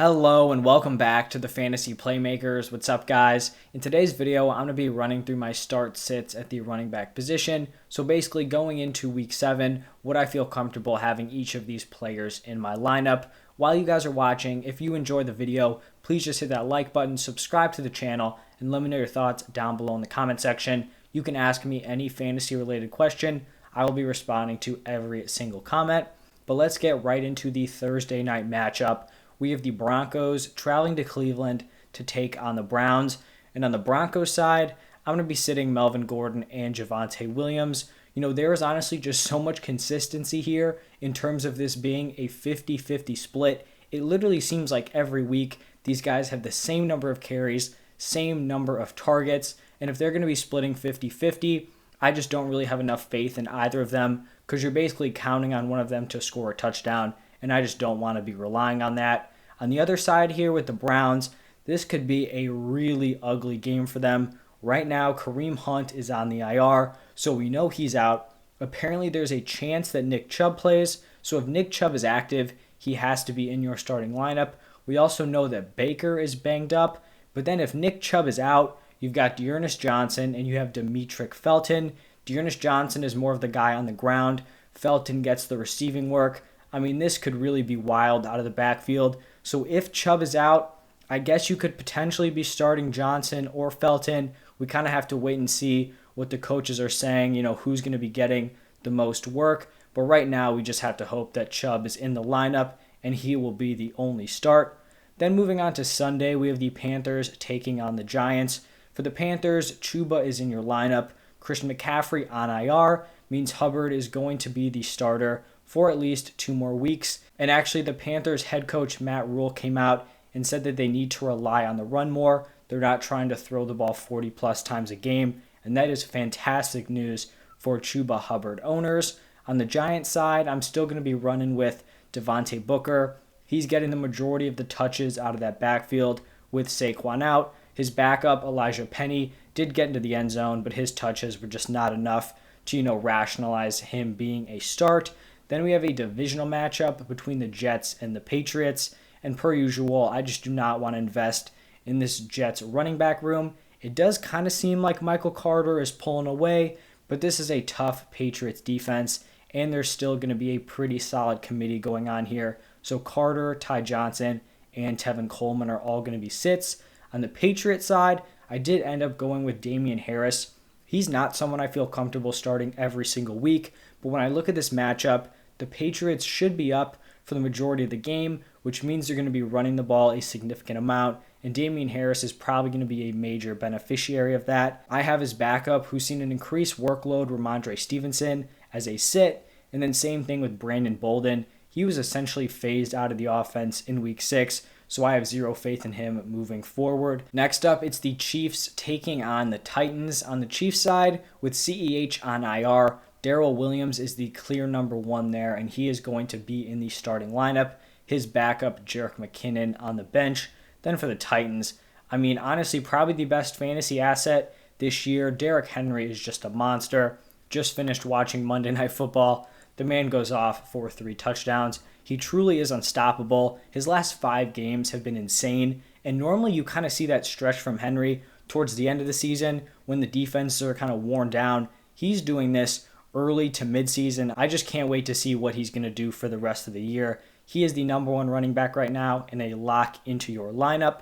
Hello and welcome back to the Fantasy Playmakers. What's up, guys? In today's video, I'm going to be running through my start sits at the running back position. So basically going into week 7, would I feel comfortable having each of these players in my lineup? While you guys are watching, if you enjoyed the video, please just hit that like button, subscribe to the channel, and let me know your thoughts down below in the comment section. You can ask me any fantasy related question. I will be responding to every single comment. But let's get right into the Thursday night matchup. We have the Broncos traveling to Cleveland to take on the Browns. And on the Broncos side, I'm going to be sitting Melvin Gordon and Javonte Williams. There is honestly just so much consistency here in terms of this being a 50-50 split. It literally seems like every week these guys have the same number of carries, same number of targets. And if they're going to be splitting 50-50, I just don't really have enough faith in either of them because you're basically counting on one of them to score a touchdown. And I just don't want to be relying on that. On the other side here with the Browns, this could be a really ugly game for them. Right now, Kareem Hunt is on the IR, so we know he's out. Apparently, there's a chance that Nick Chubb plays, so if Nick Chubb is active, he has to be in your starting lineup. We also know that Baker is banged up, but then if Nick Chubb is out, you've got Dearness Johnson and you have Demetric Felton. Dearness Johnson is more of the guy on the ground. Felton gets the receiving work. This could really be wild out of the backfield. So if Chubb is out, I guess you could potentially be starting Johnson or Felton. We kind of have to wait and see what the coaches are saying, who's going to be getting the most work. But right now, we just have to hope that Chubb is in the lineup and he will be the only start. Then moving on to Sunday, we have the Panthers taking on the Giants. For the Panthers, Chuba is in your lineup. Christian McCaffrey on IR means Hubbard is going to be the starter for at least 2 more weeks. And actually, the Panthers head coach Matt Rule came out and said that they need to rely on the run more. They're not trying to throw the ball 40 plus times a game. And that is fantastic news for Chuba Hubbard owners. On the Giants side, I'm still going to be running with Devontae Booker. He's getting the majority of the touches out of that backfield with Saquon out. His backup, Elijah Penny, did get into the end zone, but his touches were just not enough to, rationalize him being a start. Then we have a divisional matchup between the Jets and the Patriots. And per usual, I just do not want to invest in this Jets running back room. It does kind of seem like Michael Carter is pulling away, but this is a tough Patriots defense, and there's still going to be a pretty solid committee going on here. So Carter, Ty Johnson, and Tevin Coleman are all going to be sits. On the Patriots side, I did end up going with Damian Harris. He's not someone I feel comfortable starting every single week, but when I look at this matchup, the Patriots should be up for the majority of the game, which means they're going to be running the ball a significant amount, and Damian Harris is probably going to be a major beneficiary of that. I have his backup, who's seen an increased workload, Ramondre Stevenson, as a sit, and then same thing with Brandon Bolden. He was essentially phased out of the offense in week 6, so I have zero faith in him moving forward. Next up, it's the Chiefs taking on the Titans. On the Chiefs side, with CEH on IR, Darrell Williams is the clear number 1 there, and he is going to be in the starting lineup. His backup, Jerick McKinnon, on the bench. Then for the Titans, honestly, probably the best fantasy asset this year. Derrick Henry is just a monster. Just finished watching Monday Night Football. The man goes off for 3 touchdowns. He truly is unstoppable. His last 5 games have been insane, and normally you kind of see that stretch from Henry towards the end of the season when the defenses are kind of worn down. He's doing this early to midseason. I just can't wait to see what he's going to do for the rest of the year. He is the number 1 running back right now and a lock into your lineup.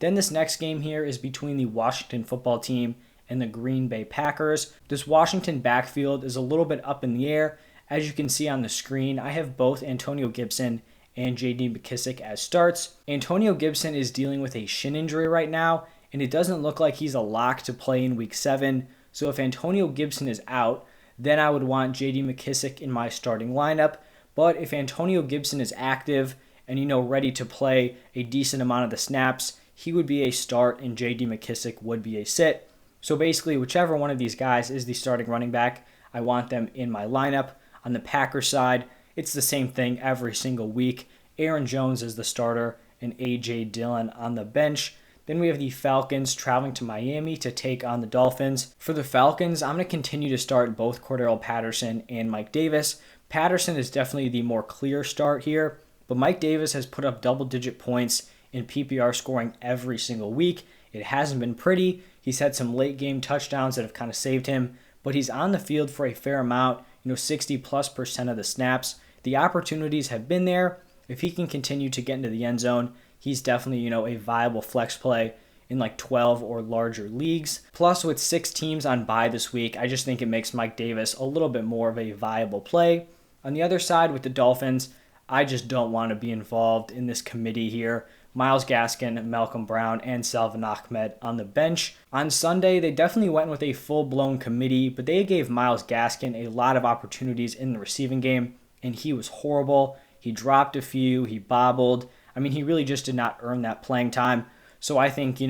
Then this next game here is between the Washington football team and the Green Bay Packers. This Washington backfield is a little bit up in the air. As you can see on the screen, I have both Antonio Gibson and J.D. McKissic as starts. Antonio Gibson is dealing with a shin injury right now, and it doesn't look like he's a lock to play in week 7. So if Antonio Gibson is out, then I would want J.D. McKissic in my starting lineup. But if Antonio Gibson is active and, ready to play a decent amount of the snaps, he would be a start and J.D. McKissic would be a sit. So basically, whichever one of these guys is the starting running back, I want them in my lineup. On the Packers side, it's the same thing every single week. Aaron Jones is the starter and A.J. Dillon on the bench. Then we have the Falcons traveling to Miami to take on the Dolphins. For the Falcons, I'm going to continue to start both Cordarrelle Patterson and Mike Davis. Patterson is definitely the more clear start here, but Mike Davis has put up double-digit points in PPR scoring every single week. It hasn't been pretty. He's had some late-game touchdowns that have kind of saved him, but he's on the field for a fair amount, 60+% of the snaps. The opportunities have been there. If he can continue to get into the end zone, he's definitely, a viable flex play in like 12 or larger leagues. Plus, with 6 teams on bye this week, I just think it makes Mike Davis a little bit more of a viable play. On the other side, with the Dolphins, I just don't want to be involved in this committee here. Myles Gaskin, Malcolm Brown, and Salvon Ahmed on the bench. On Sunday, they definitely went with a full-blown committee, but they gave Myles Gaskin a lot of opportunities in the receiving game, and he was horrible. He dropped a few, he bobbled. He really just did not earn that playing time. So I think,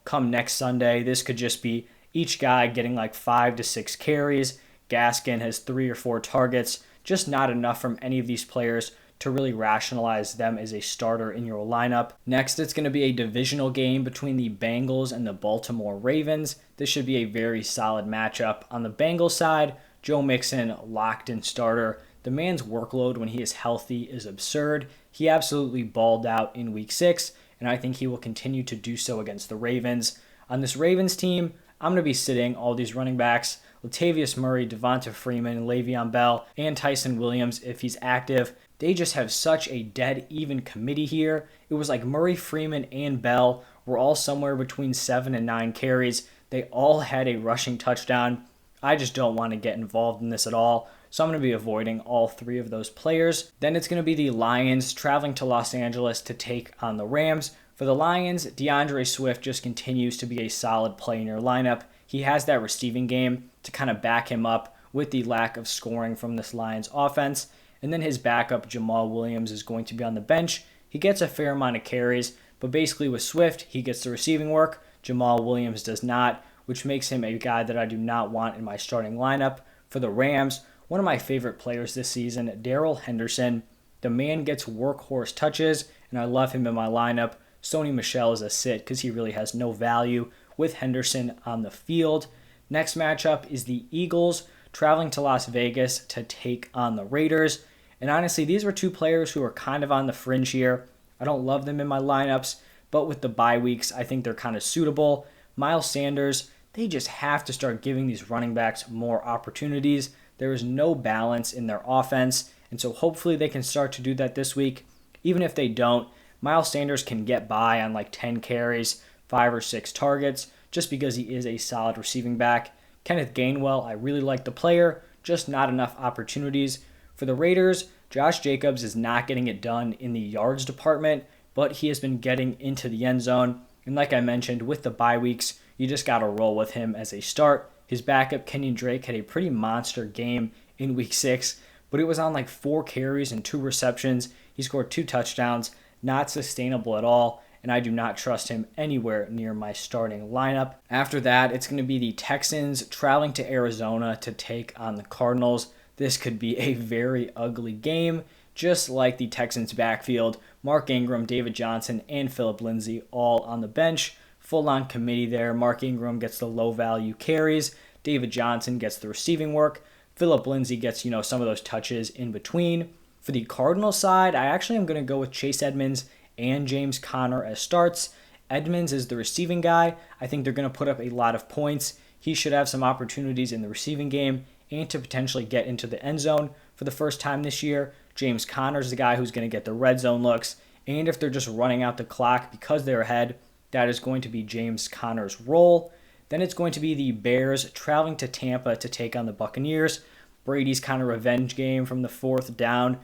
come next Sunday, this could just be each guy getting like 5 to 6 carries. Gaskin has 3 or 4 targets, just not enough from any of these players to really rationalize them as a starter in your lineup. Next, it's going to be a divisional game between the Bengals and the Baltimore Ravens. This should be a very solid matchup. On the Bengals side, Joe Mixon, locked-in starter. The man's workload when he is healthy is absurd. He absolutely balled out in Week 6, and I think he will continue to do so against the Ravens. On this Ravens team, I'm going to be sitting all these running backs: Latavius Murray, Devonta Freeman, Le'Veon Bell, and Tyson Williams if he's active. They just have such a dead even committee here. It was like Murray, Freeman, and Bell were all somewhere between 7 and 9 carries. They all had a rushing touchdown. I just don't want to get involved in this at all, so I'm going to be avoiding all 3 of those players. Then it's going to be the Lions traveling to Los Angeles to take on the Rams. For the Lions, DeAndre Swift just continues to be a solid play in your lineup. He has that receiving game to kind of back him up with the lack of scoring from this Lions offense. And then his backup, Jamal Williams, is going to be on the bench. He gets a fair amount of carries, but basically with Swift, he gets the receiving work. Jamal Williams does not, which makes him a guy that I do not want in my starting lineup. For the Rams, one of my favorite players this season, Darrell Henderson. The man gets workhorse touches, and I love him in my lineup. Sony Michel is a sit because he really has no value with Henderson on the field. Next matchup is the Eagles traveling to Las Vegas to take on the Raiders. And honestly, these were 2 players who are kind of on the fringe here. I don't love them in my lineups, but with the bye weeks, I think they're kind of suitable. Miles Sanders, they just have to start giving these running backs more opportunities. There is no balance in their offense, and so hopefully they can start to do that this week. Even if they don't, Miles Sanders can get by on like 10 carries, 5 or 6 targets, just because he is a solid receiving back. Kenneth Gainwell, I really like the player, just not enough opportunities. For the Raiders, Josh Jacobs is not getting it done in the yards department, but he has been getting into the end zone. And like I mentioned, with the bye weeks, you just got to roll with him as a start. His backup, Kenyon Drake, had a pretty monster game in Week 6, but it was on like 4 carries and 2 receptions. He scored 2 touchdowns, not sustainable at all, and I do not trust him anywhere near my starting lineup. After that, it's going to be the Texans traveling to Arizona to take on the Cardinals. This could be a very ugly game, just like the Texans' backfield. Mark Ingram, David Johnson, and Phillip Lindsay all on the bench. Full-on committee there. Mark Ingram gets the low-value carries. David Johnson gets the receiving work. Phillip Lindsay gets, some of those touches in between. For the Cardinals side, I actually am going to go with Chase Edmonds and James Conner as starts. Edmonds is the receiving guy. I think they're going to put up a lot of points. He should have some opportunities in the receiving game and to potentially get into the end zone for the first time this year. James Conner is the guy who's going to get the red zone looks. And if they're just running out the clock because they're ahead, that is going to be James Conner's role. Then it's going to be the Bears traveling to Tampa to take on the Buccaneers. Brady's kind of revenge game from the 4th down,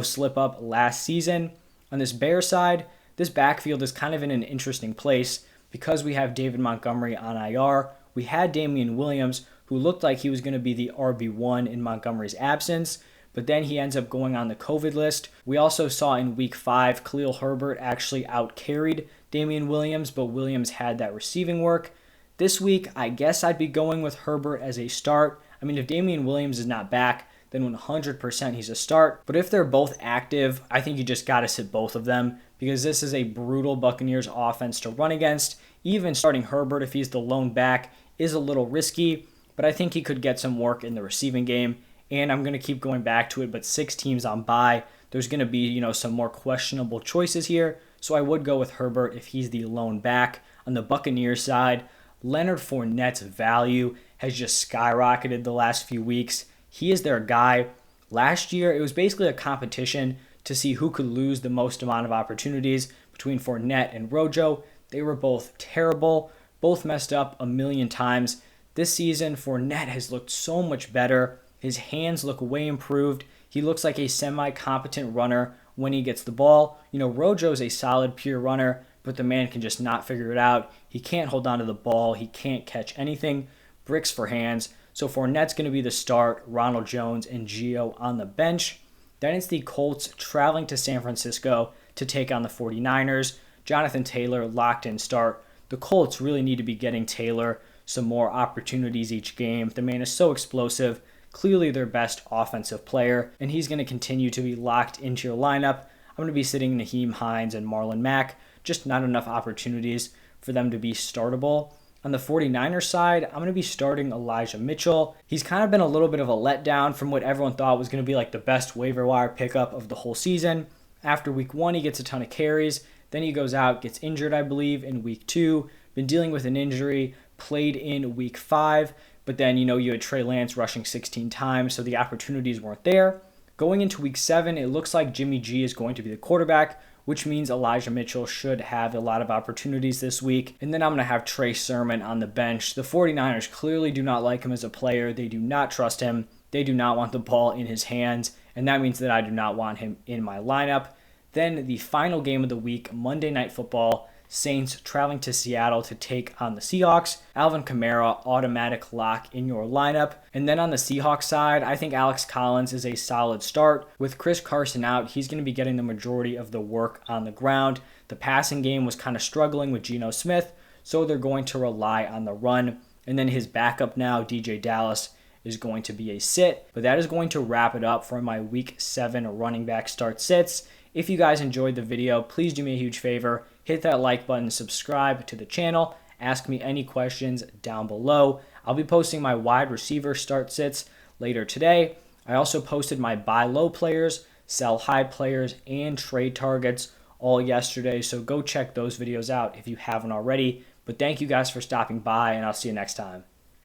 slip up last season. On this Bears side, this backfield is kind of in an interesting place because we have David Montgomery on IR. We had Damian Williams, who looked like he was going to be the RB1 in Montgomery's absence, but then he ends up going on the COVID list. We also saw in Week 5, Khalil Herbert actually out-carried Damian Williams, but Williams had that receiving work. This week, I guess I'd be going with Herbert as a start. If Damian Williams is not back, then 100% he's a start. But if they're both active, I think you just got to sit both of them because this is a brutal Buccaneers offense to run against. Even starting Herbert, if he's the lone back, is a little risky, but I think he could get some work in the receiving game. And I'm going to keep going back to it, but 6 teams on bye. there's going to be, some more questionable choices here. So I would go with Herbert if he's the lone back. On the Buccaneers side, Leonard Fournette's value has just skyrocketed the last few weeks. He is their guy. Last year, it was basically a competition to see who could lose the most amount of opportunities between Fournette and Rojo. They were both terrible, both messed up a million times. This season, Fournette has looked so much better. His hands look way improved. He looks like a semi-competent runner when he gets the ball. Rojo's a solid pure runner, but the man can just not figure it out. He can't hold on to the ball. He can't catch anything. Bricks for hands. So Fournette's going to be the start. Ronald Jones and Gio on the bench. Then it's the Colts traveling to San Francisco to take on the 49ers. Jonathan Taylor locked in start. The Colts really need to be getting Taylor some more opportunities each game. The man is so explosive, clearly their best offensive player, and he's going to continue to be locked into your lineup. I'm going to be sitting Naheem Hines and Marlon Mack, just not enough opportunities for them to be startable. On the 49ers side, I'm going to be starting Elijah Mitchell. He's kind of been a little bit of a letdown from what everyone thought was going to be like the best waiver wire pickup of the whole season. After week 1, he gets a ton of carries. Then he goes out, gets injured, I believe, in week 2. Been dealing with an injury, played in week 5. But then, you had Trey Lance rushing 16 times, so the opportunities weren't there. Going into week 7, it looks like Jimmy G is going to be the quarterback, which means Elijah Mitchell should have a lot of opportunities this week. And then I'm going to have Trey Sermon on the bench. The 49ers clearly do not like him as a player. They do not trust him. They do not want the ball in his hands, and that means that I do not want him in my lineup. Then the final game of the week, Monday Night Football, Saints traveling to Seattle to take on the Seahawks. Alvin Kamara, automatic lock in your lineup. And then on the Seahawks side, I think Alex Collins is a solid start. With Chris Carson out, he's going to be getting the majority of the work on the ground. The passing game was kind of struggling with Geno Smith, so they're going to rely on the run. And then his backup now, DJ Dallas, is going to be a sit. But that is going to wrap it up for my Week 7 running back start sits. If you guys enjoyed the video, please do me a huge favor. Hit that like button, subscribe to the channel, ask me any questions down below. I'll be posting my wide receiver start sits later today. I also posted my buy low players, sell high players, and trade targets all yesterday, so go check those videos out if you haven't already. But thank you guys for stopping by, and I'll see you next time.